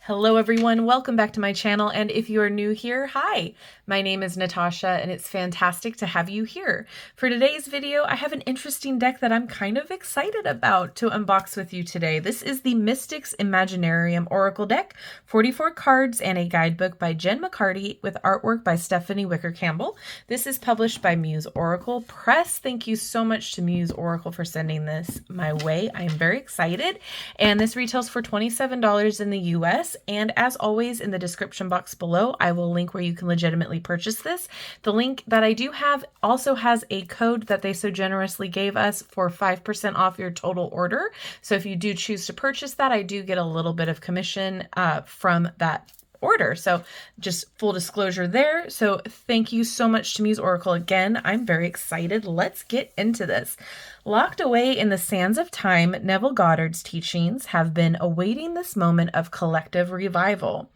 Hello everyone, welcome back to my channel, and if you are new here, hi! My name is Natasha and it's fantastic to have you here. For today's video, I have an interesting deck that I'm kind of excited about to unbox with you today. This is the Mystics Imaginarium Oracle deck, 44 cards and a guidebook by Jen McCarty with artwork by Stephanie Wicker-Campbell. This is published by Muse Oracle Press. Thank you so much to Muse Oracle for sending this my way. I am very excited, and this retails for $27 in the US. And as always, in the description box below, I will link where you can legitimately purchase this. The link that I do have also has a code that they so generously gave us for 5% off your total order. So if you do choose to purchase that, I do get a little bit of commission from that order. So just full disclosure there. So thank you so much to Muse Oracle again. I'm very excited. Let's get into this. Locked away in the sands of time, Neville Goddard's teachings have been awaiting this moment of collective revival.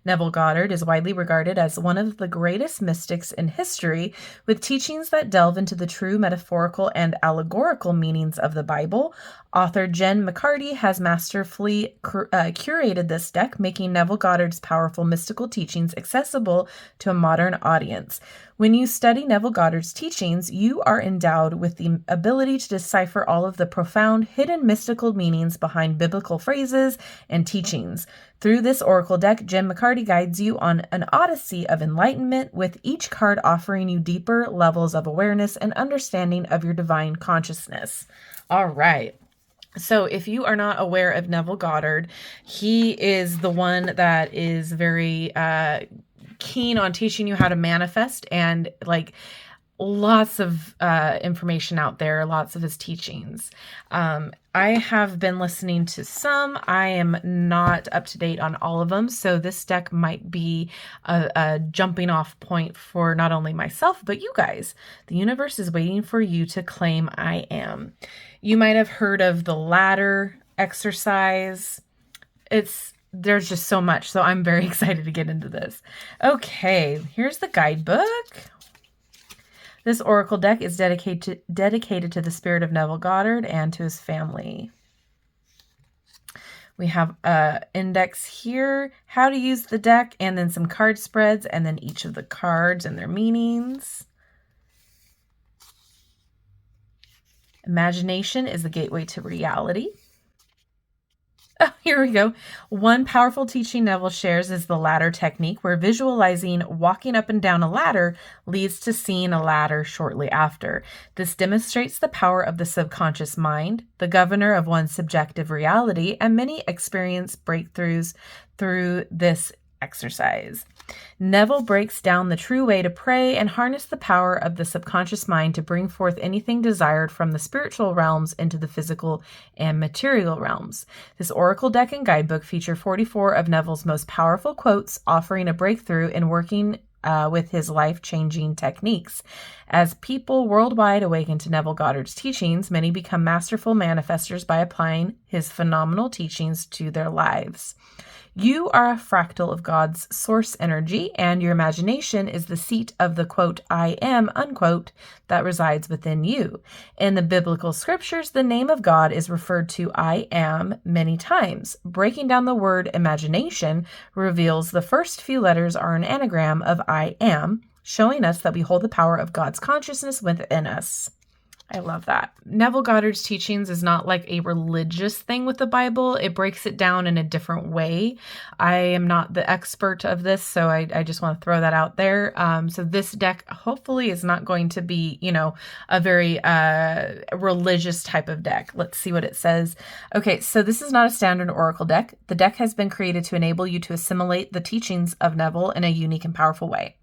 Neville Goddard is widely regarded as one of the greatest mystics in history, with teachings that delve into the true metaphorical and allegorical meanings of the Bible. Author Jen McCarty has masterfully curated this deck, making Neville Goddard's powerful mystical teachings accessible to a modern audience. When you study Neville Goddard's teachings, you are endowed with the ability to decipher all of the profound, hidden mystical meanings behind biblical phrases and teachings. Through this oracle deck, Jen McCarty guides you on an odyssey of enlightenment, with each card offering you deeper levels of awareness and understanding of your divine consciousness. All right. So if you are not aware of Neville Goddard, he is the one that is very keen on teaching you how to manifest, and like lots of information out there, lots of his teachings. I have been listening to some. I am not up to date on all of them, so this deck might be a jumping off point for not only myself, but you guys. The universe is waiting for you to claim I am. You might have heard of the ladder exercise. There's just so much, so I'm very excited to get into this. Okay, here's the guidebook. This oracle deck is dedicated to the spirit of Neville Goddard and to his family. We have an index here, how to use the deck, and then some card spreads, and then each of the cards and their meanings. Imagination is the gateway to reality. Oh, here we go. One powerful teaching Neville shares is the ladder technique, where visualizing walking up and down a ladder leads to seeing a ladder shortly after. This demonstrates the power of the subconscious mind, the governor of one's subjective reality, and many experience breakthroughs through this exercise. Neville breaks down the true way to pray and harness the power of the subconscious mind to bring forth anything desired from the spiritual realms into the physical and material realms. This oracle deck and guidebook feature 44 of Neville's most powerful quotes, offering a breakthrough in working with his life-changing techniques. As people worldwide awaken to Neville Goddard's teachings, many become masterful manifestors by applying his phenomenal teachings to their lives. You are a fractal of God's source energy, and your imagination is the seat of the, quote, I am, unquote, that resides within you. In the biblical scriptures, the name of God is referred to I am many times. Breaking down the word imagination reveals the first few letters are an anagram of I am, showing us that we hold the power of God's consciousness within us. I love that. Neville Goddard's teachings is not like a religious thing with the Bible. It breaks it down in a different way. I am not the expert of this, so I just want to throw that out there. So this deck hopefully is not going to be, a very religious type of deck. Let's see what it says. Okay, so this is not a standard oracle deck. The deck has been created to enable you to assimilate the teachings of Neville in a unique and powerful way.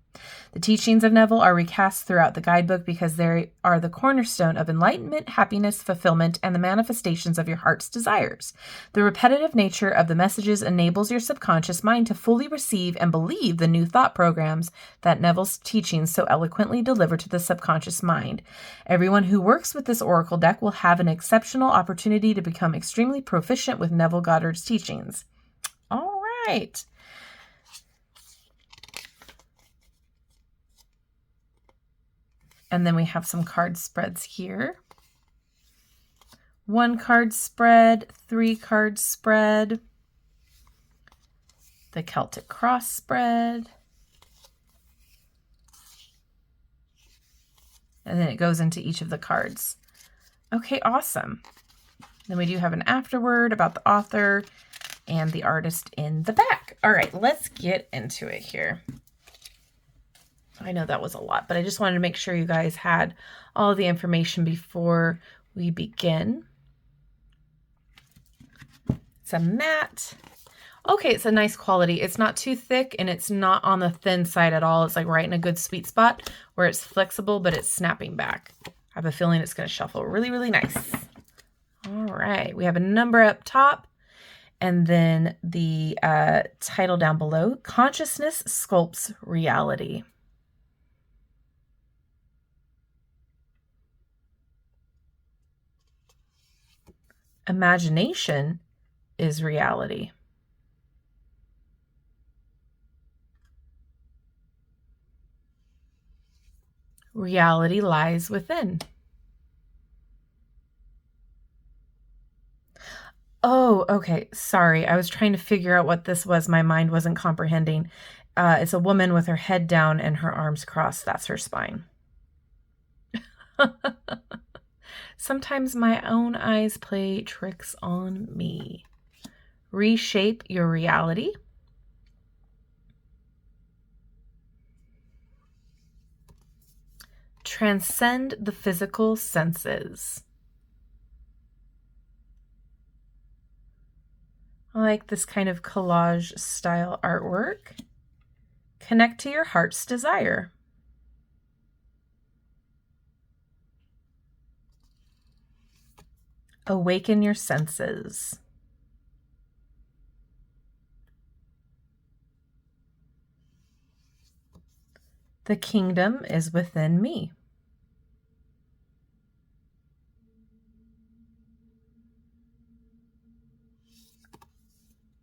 The teachings of Neville are recast throughout the guidebook because they are the cornerstone of enlightenment, happiness, fulfillment, and the manifestations of your heart's desires. The repetitive nature of the messages enables your subconscious mind to fully receive and believe the new thought programs that Neville's teachings so eloquently deliver to the subconscious mind. Everyone who works with this oracle deck will have an exceptional opportunity to become extremely proficient with Neville Goddard's teachings. All right. And then we have some card spreads here. 1 card spread, 3 card spread. the Celtic cross spread. And then it goes into each of the cards. Okay, awesome. Then we do have an afterword about the author and the artist in the back. All right, let's get into it here. I know that was a lot, but I just wanted to make sure you guys had all of the information before we begin. It's a matte. Okay, it's a nice quality. It's not too thick and it's not on the thin side at all. It's like right in a good sweet spot where it's flexible, but it's snapping back. I have a feeling it's going to shuffle really, really nice. All right, we have a number up top and then the title down below, Consciousness Sculpts Reality. Imagination is reality. Reality lies within. Oh, okay. Sorry. I was trying to figure out what this was. My mind wasn't comprehending. It's a woman with her head down and her arms crossed. That's her spine. Sometimes my own eyes play tricks on me. Reshape your reality. Transcend the physical senses. I like this kind of collage style artwork. Connect to your heart's desire. Awaken your senses. The kingdom is within me.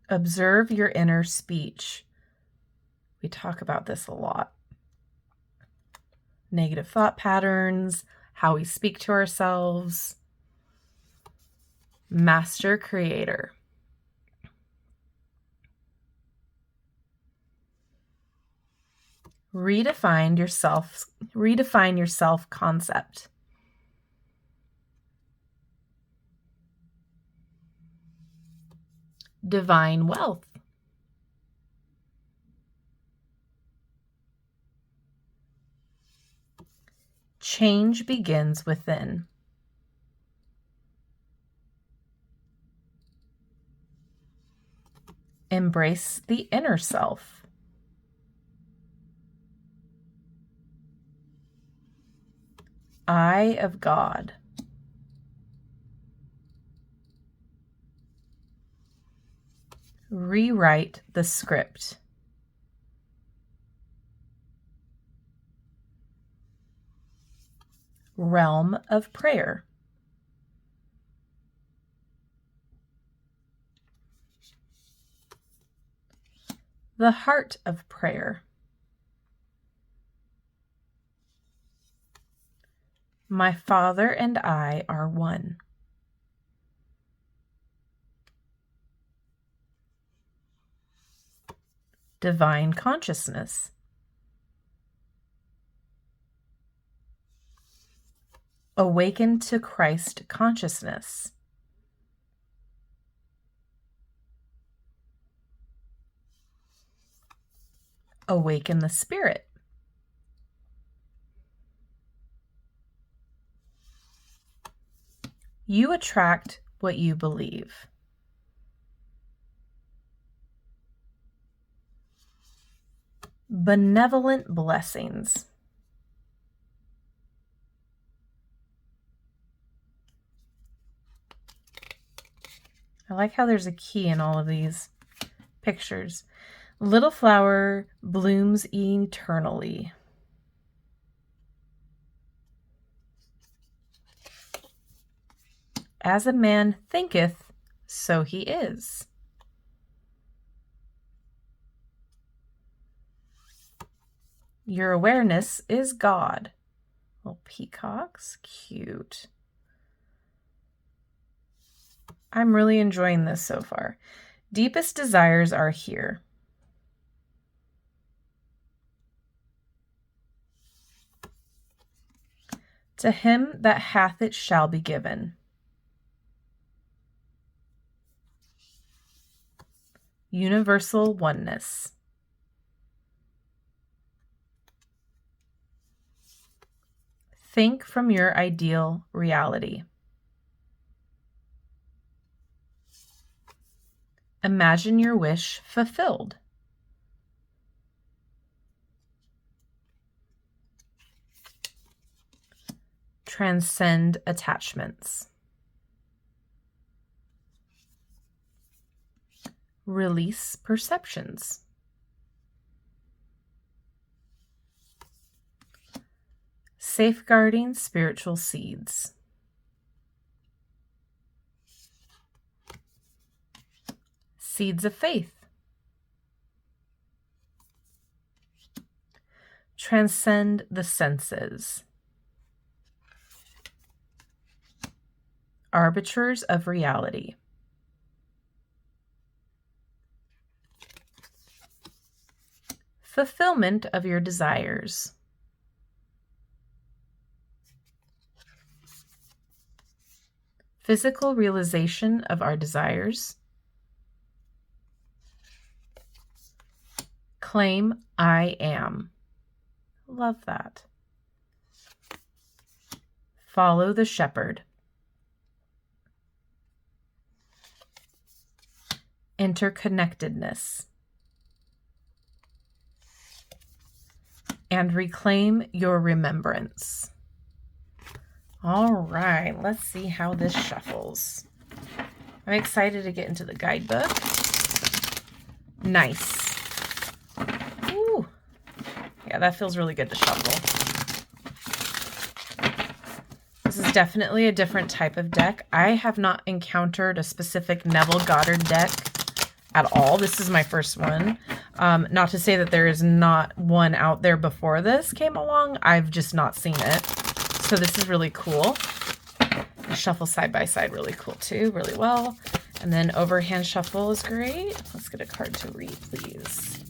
Observe your inner speech. We talk about this a lot. Negative thought patterns, how we speak to ourselves. Master creator. Redefine your self concept. Divine wealth. Change begins within. Embrace the inner self. Eye of God. Rewrite the script. Realm of prayer. The heart of prayer. My Father and I are one. Divine consciousness. Awaken to Christ consciousness. Awaken the spirit. You attract what you believe. Benevolent blessings. I like how there's a key in all of these pictures. Little flower blooms eternally. As a man thinketh, so he is. Your awareness is God. Little peacocks, cute. I'm really enjoying this so far. Deepest desires are here. To him that hath it shall be given. Universal oneness. Think from your ideal reality. Imagine your wish fulfilled. Transcend attachments. Release perceptions. Safeguarding spiritual seeds. Seeds of faith. Transcend the senses. Arbiters of reality. Fulfillment of your desires. Physical realization of our desires. Claim I am. Love that. Follow the shepherd. Interconnectedness. And reclaim your remembrance. All right, let's see how this shuffles. I'm excited to get into the guidebook. Nice. Ooh. Yeah, that feels really good to shuffle. This is definitely a different type of deck. I have not encountered a specific Neville Goddard deck at all. This is my first one. Not to say that there is not one out there before this came along. I've just not seen it. So this is really cool. The shuffle side by side, really cool too, really well. And then overhand shuffle is great. Let's get a card to read, please.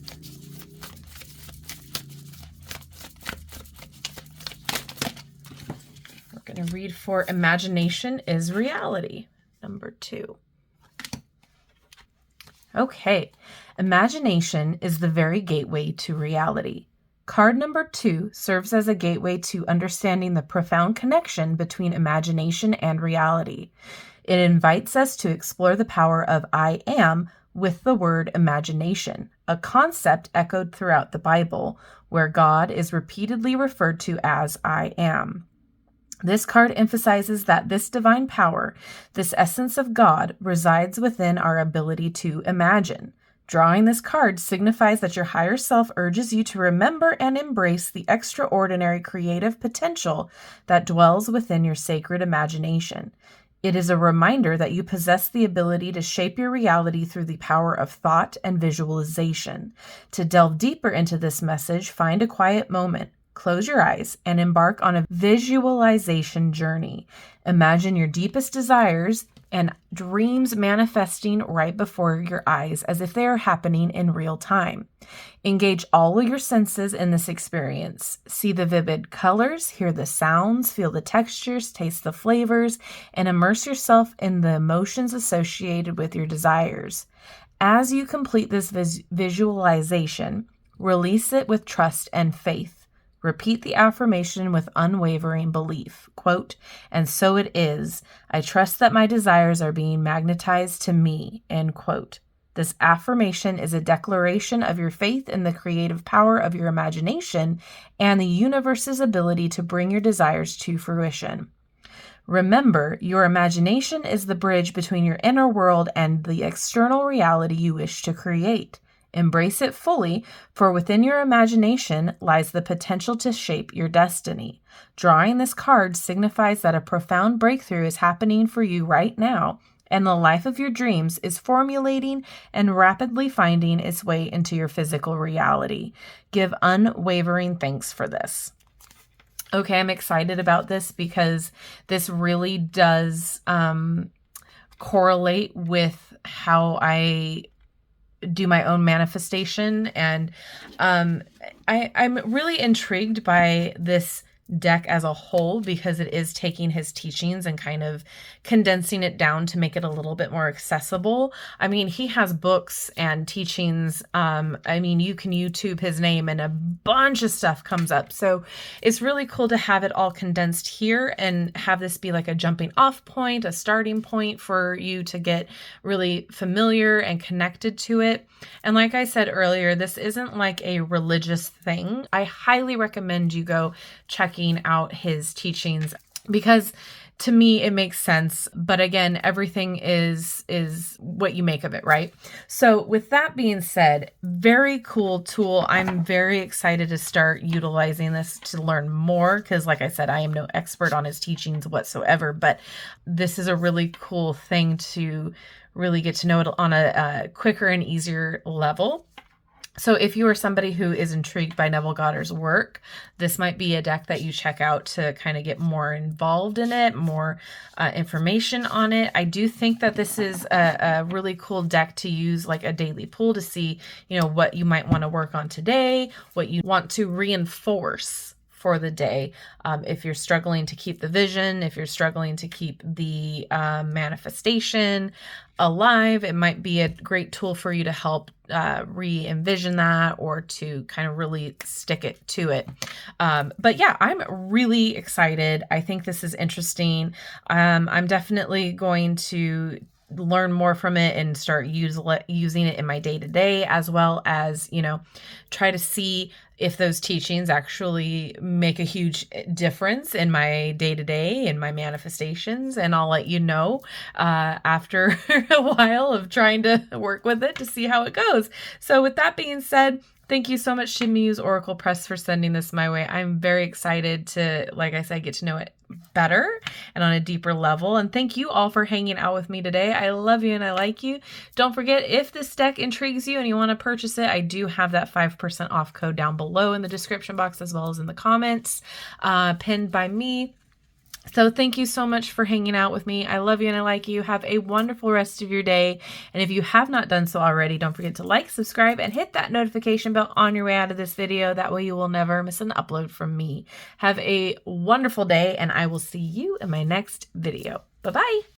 We're going to read for Imagination is Reality, number 2. Okay, imagination is the very gateway to reality. Card number 2 serves as a gateway to understanding the profound connection between imagination and reality. It invites us to explore the power of I am with the word imagination, a concept echoed throughout the Bible, where God is repeatedly referred to as I am. This card emphasizes that this divine power, this essence of God, resides within our ability to imagine. Drawing this card signifies that your higher self urges you to remember and embrace the extraordinary creative potential that dwells within your sacred imagination. It is a reminder that you possess the ability to shape your reality through the power of thought and visualization. To delve deeper into this message, find a quiet moment. Close your eyes and embark on a visualization journey. Imagine your deepest desires and dreams manifesting right before your eyes as if they are happening in real time. Engage all of your senses in this experience. See the vivid colors, hear the sounds, feel the textures, taste the flavors, and immerse yourself in the emotions associated with your desires. As you complete this visualization, release it with trust and faith. Repeat the affirmation with unwavering belief. Quote, "And so it is. I trust that my desires are being magnetized to me." End quote. This affirmation is a declaration of your faith in the creative power of your imagination and the universe's ability to bring your desires to fruition. Remember, your imagination is the bridge between your inner world and the external reality you wish to create. Embrace it fully, for within your imagination lies the potential to shape your destiny. Drawing this card signifies that a profound breakthrough is happening for you right now, and the life of your dreams is formulating and rapidly finding its way into your physical reality. Give unwavering thanks for this. Okay, I'm excited about this because this really does correlate with how I do my own manifestation. And I'm really intrigued by this deck as a whole, because it is taking his teachings and kind of condensing it down to make it a little bit more accessible. I mean, he has books and teachings. I mean, you can YouTube his name and a bunch of stuff comes up. So it's really cool to have it all condensed here and have this be like a jumping off point, a starting point for you to get really familiar and connected to it. And like I said earlier, this isn't like a religious thing. I highly recommend you go checking out his teachings, because to me it makes sense. But again, everything is what you make of it, right? So with that being said, very cool tool. I'm very excited to start utilizing this to learn more, because like I said, I am no expert on his teachings whatsoever, but this is a really cool thing to really get to know it on a quicker and easier level. So if you are somebody who is intrigued by Neville Goddard's work, this might be a deck that you check out to kind of get more involved in it, more information on it. I do think that this is a really cool deck to use like a daily pull to see, you know, what you might want to work on today, what you want to reinforce for the day. If you're struggling to keep the vision, if you're struggling to keep the manifestation alive, it might be a great tool for you to help re-envision that, or to kind of really stick it to it. But yeah, I'm really excited. I think this is interesting. I'm definitely going to learn more from it and start using it in my day-to-day, as well as, you know, try to see if those teachings actually make a huge difference in my day-to-day and my manifestations. And I'll let you know after a while of trying to work with it to see how it goes. So with that being said, thank you so much to Muse Oracle Press for sending this my way. I'm very excited to, like I said, get to know it better and on a deeper level. And thank you all for hanging out with me today. I love you and I like you. Don't forget, if this deck intrigues you and you want to purchase it, I do have that 5% off code down below in the description box, as well as in the comments, pinned by me. So thank you so much for hanging out with me. I love you and I like you. Have a wonderful rest of your day. And if you have not done so already, don't forget to like, subscribe, and hit that notification bell on your way out of this video. That way you will never miss an upload from me. Have a wonderful day, and I will see you in my next video. Bye-bye.